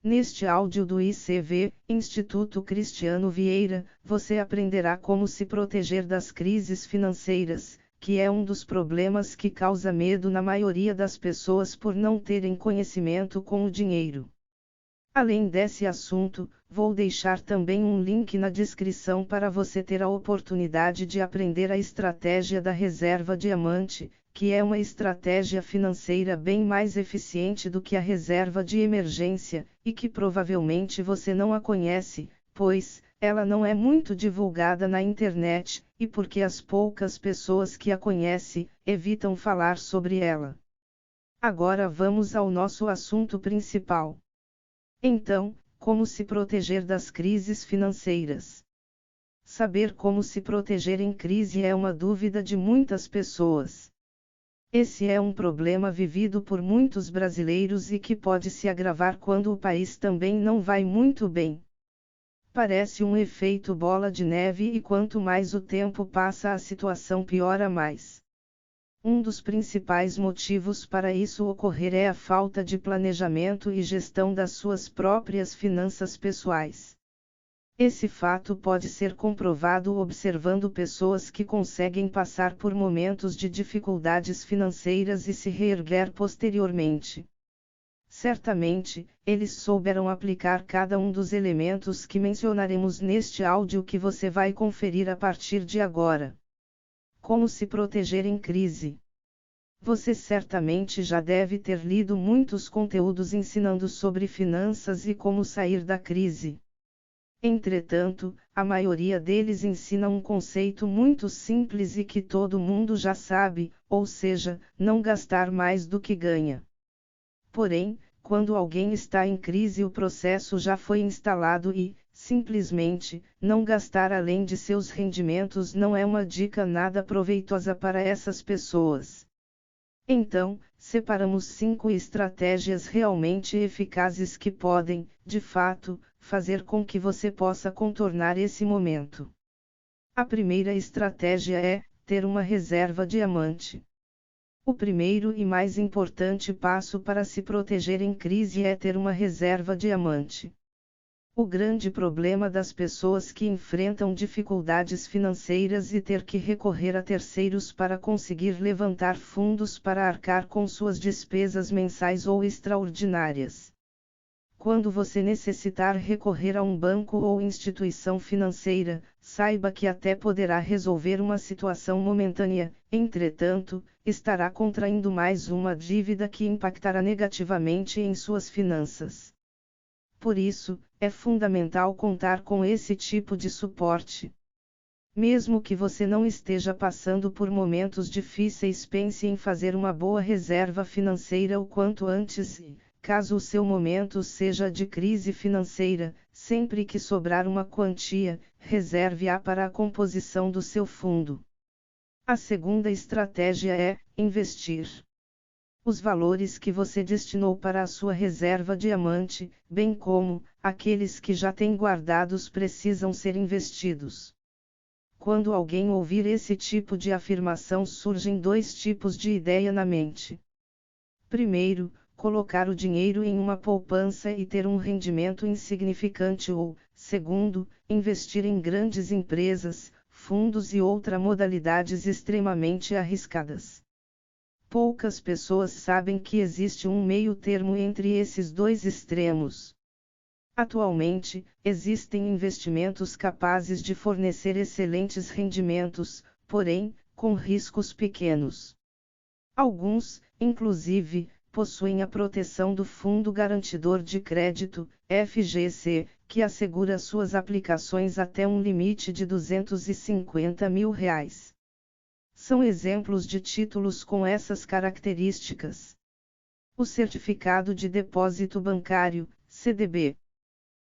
Neste áudio do ICV, Instituto Cristiano Vieira, você aprenderá como se proteger das crises financeiras, que é um dos problemas que causa medo na maioria das pessoas por não terem conhecimento com o dinheiro. Além desse assunto, vou deixar também um link na descrição para você ter a oportunidade de aprender a estratégia da reserva diamante, que é uma estratégia financeira bem mais eficiente do que a reserva de emergência, e que provavelmente você não a conhece, pois ela não é muito divulgada na internet, e porque as poucas pessoas que a conhecem evitam falar sobre ela. Agora vamos ao nosso assunto principal. Então, como se proteger das crises financeiras? Saber como se proteger em crise é uma dúvida de muitas pessoas. Esse é um problema vivido por muitos brasileiros e que pode se agravar quando o país também não vai muito bem. Parece um efeito bola de neve e quanto mais o tempo passa a situação piora mais. Um dos principais motivos para isso ocorrer é a falta de planejamento e gestão das suas próprias finanças pessoais. Esse fato pode ser comprovado observando pessoas que conseguem passar por momentos de dificuldades financeiras e se reerguer posteriormente. Certamente, eles souberam aplicar cada um dos elementos que mencionaremos neste áudio que você vai conferir a partir de agora. Como se proteger em crise? Você certamente já deve ter lido muitos conteúdos ensinando sobre finanças e como sair da crise. Entretanto, a maioria deles ensina um conceito muito simples e que todo mundo já sabe, ou seja, não gastar mais do que ganha. Porém, quando alguém está em crise, o processo já foi instalado e, simplesmente, não gastar além de seus rendimentos não é uma dica nada proveitosa para essas pessoas. Então, separamos 5 estratégias realmente eficazes que podem, de fato, fazer com que você possa contornar esse momento. A primeira estratégia é ter uma reserva diamante. O primeiro e mais importante passo para se proteger em crise é ter uma reserva diamante. O grande problema das pessoas que enfrentam dificuldades financeiras e ter que recorrer a terceiros para conseguir levantar fundos para arcar com suas despesas mensais ou extraordinárias. Quando você necessitar recorrer a um banco ou instituição financeira, saiba que até poderá resolver uma situação momentânea, entretanto, estará contraindo mais uma dívida que impactará negativamente em suas finanças. Por isso, é fundamental contar com esse tipo de suporte. Mesmo que você não esteja passando por momentos difíceis, pense em fazer uma boa reserva financeira o quanto antes e, caso o seu momento seja de crise financeira, sempre que sobrar uma quantia, reserve-a para a composição do seu fundo. A segunda estratégia é investir. Os valores que você destinou para a sua reserva diamante, bem como aqueles que já tem guardados, precisam ser investidos. Quando alguém ouvir esse tipo de afirmação, surgem 2 tipos de ideia na mente. Primeiro, colocar o dinheiro em uma poupança e ter um rendimento insignificante ou, segundo, investir em grandes empresas, fundos e outras modalidades extremamente arriscadas. Poucas pessoas sabem que existe um meio termo entre esses 2 extremos. Atualmente, existem investimentos capazes de fornecer excelentes rendimentos, porém, com riscos pequenos. Alguns, inclusive, possuem a proteção do Fundo Garantidor de Crédito, FGC, que assegura suas aplicações até um limite de R$ 250 mil. São exemplos de títulos com essas características. O Certificado de Depósito Bancário, CDB.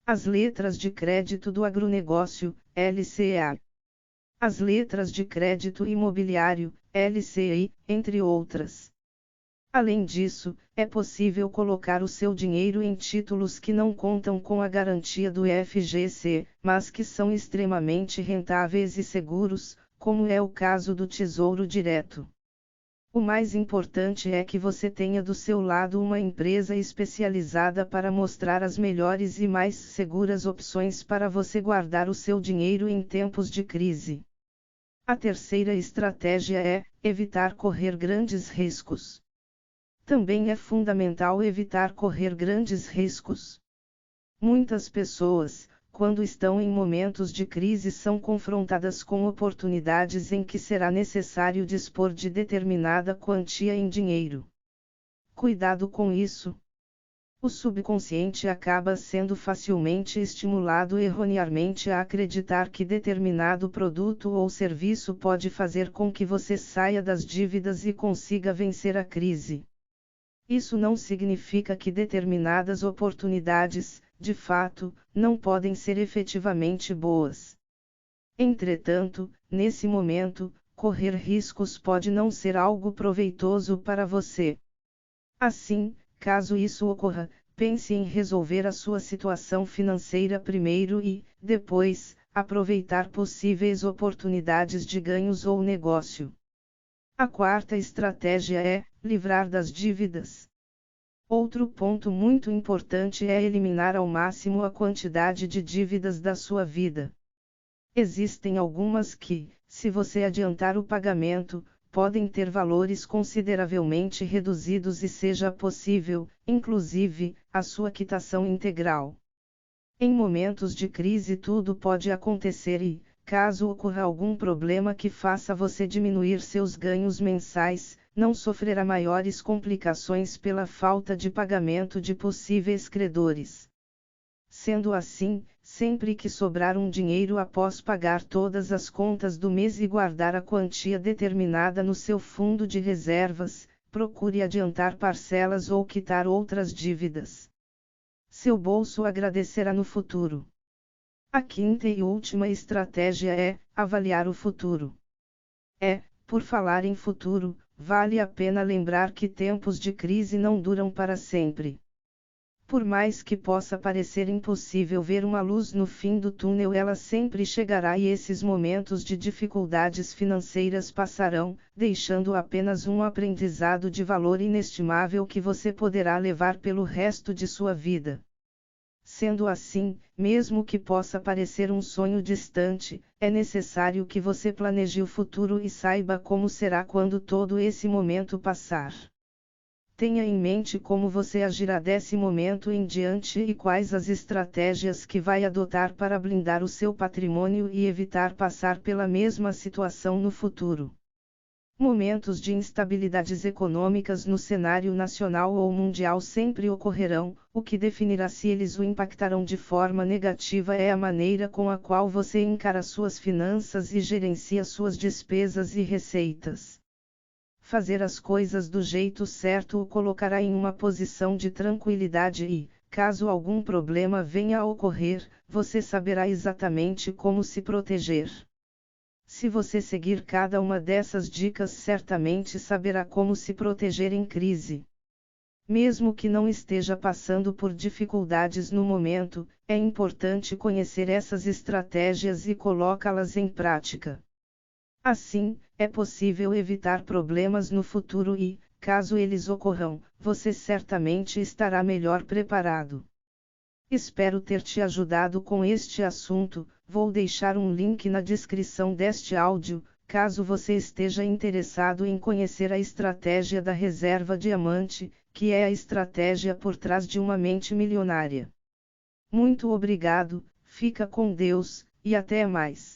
As letras de crédito do agronegócio, LCA. As letras de crédito imobiliário, LCI, entre outras. Além disso, é possível colocar o seu dinheiro em títulos que não contam com a garantia do FGC, mas que são extremamente rentáveis e seguros, como é o caso do Tesouro Direto. O mais importante é que você tenha do seu lado uma empresa especializada para mostrar as melhores e mais seguras opções para você guardar o seu dinheiro em tempos de crise. A terceira estratégia é evitar correr grandes riscos. Também é fundamental evitar correr grandes riscos. Muitas pessoas, quando estão em momentos de crise, são confrontadas com oportunidades em que será necessário dispor de determinada quantia em dinheiro. Cuidado com isso. O subconsciente acaba sendo facilmente estimulado erroneamente a acreditar que determinado produto ou serviço pode fazer com que você saia das dívidas e consiga vencer a crise. Isso não significa que determinadas oportunidades, de fato, não podem ser efetivamente boas. Entretanto, nesse momento, correr riscos pode não ser algo proveitoso para você. Assim, caso isso ocorra, pense em resolver a sua situação financeira primeiro e, depois, aproveitar possíveis oportunidades de ganhos ou negócio. A quarta estratégia é livrar das dívidas. Outro ponto muito importante é eliminar ao máximo a quantidade de dívidas da sua vida. Existem algumas que, se você adiantar o pagamento, podem ter valores consideravelmente reduzidos e seja possível, inclusive, a sua quitação integral. Em momentos de crise tudo pode acontecer e, caso ocorra algum problema que faça você diminuir seus ganhos mensais, não sofrerá maiores complicações pela falta de pagamento de possíveis credores. Sendo assim, sempre que sobrar um dinheiro após pagar todas as contas do mês e guardar a quantia determinada no seu fundo de reservas, procure adiantar parcelas ou quitar outras dívidas. Seu bolso agradecerá no futuro. A quinta e última estratégia é avaliar o futuro. Por falar em futuro, vale a pena lembrar que tempos de crise não duram para sempre. Por mais que possa parecer impossível ver uma luz no fim do túnel, ela sempre chegará e esses momentos de dificuldades financeiras passarão, deixando apenas um aprendizado de valor inestimável que você poderá levar pelo resto de sua vida. Sendo assim, mesmo que possa parecer um sonho distante, é necessário que você planeje o futuro e saiba como será quando todo esse momento passar. Tenha em mente como você agirá desse momento em diante e quais as estratégias que vai adotar para blindar o seu patrimônio e evitar passar pela mesma situação no futuro. Momentos de instabilidades econômicas no cenário nacional ou mundial sempre ocorrerão, o que definirá se eles o impactarão de forma negativa é a maneira com a qual você encara suas finanças e gerencia suas despesas e receitas. Fazer as coisas do jeito certo o colocará em uma posição de tranquilidade e, caso algum problema venha a ocorrer, você saberá exatamente como se proteger. Se você seguir cada uma dessas dicas, certamente saberá como se proteger em crise. Mesmo que não esteja passando por dificuldades no momento, é importante conhecer essas estratégias e colocá-las em prática. Assim, é possível evitar problemas no futuro e, caso eles ocorram, você certamente estará melhor preparado. Espero ter te ajudado com este assunto. Vou deixar um link na descrição deste áudio, caso você esteja interessado em conhecer a estratégia da reserva diamante, que é a estratégia por trás de uma mente milionária. Muito obrigado, fica com Deus, e até mais.